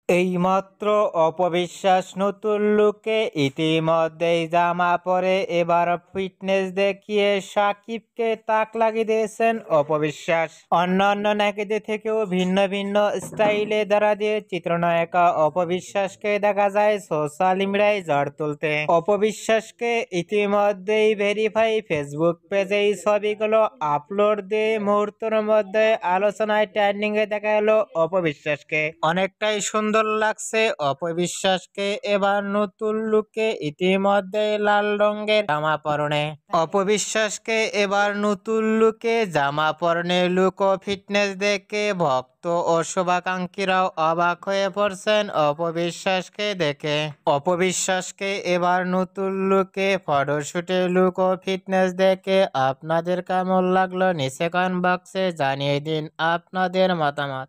এইমাত্র অপবিশ্বাস নতুন লুকে ইতিমধ্যেই জামা পরে এবার ফিটনেস দেখিয়ে সাকিবকে তাক লাগিয়ে দিয়েছেন অপবিশ্বাস। অন্যান্য নায়িকাদের থেকেও ভিন্ন ভিন্ন স্টাইলে দ্বারা দিয়ে চিত্রনায়িকা অপবিশ্বাসকে দেখা যায় সোশ্যাল মিডিয়ায় ঝড় তুলতে। অপবিশ্বাসকে ইতিমধ্যেই ভেরিফাই ফেসবুক পেজে এই ছবিগুলো আপলোড দিয়ে মুহূর্তের মধ্যে আলোচনায় ট্রেন্ডিং এ দেখা গেল অপবিশ্বাসকে। অনেকটাই সুন্দর লাগছে অপবিশ্বাসকে এবার নতুন লুকে ইতিমধ্যে লাল রঙের জামা পরনে। অপবিশ্বাসকে এবার নতুন লুকে জামা পরনে লুক ও ফিটনেস দেখে ভক্ত ও শুভাকাঙ্ক্ষীরাও অবাক হয়ে পড়ছেন অপবিশ্বাসকে দেখে। অপবিশ্বাসকে এবার নতুন লুকে ফটোশুটে লুক ও ফিটনেস দেখে আপনাদের কেমন লাগলো নিচে কমেন্ট বক্সে জানিয়ে দিন আপনাদের মতামত।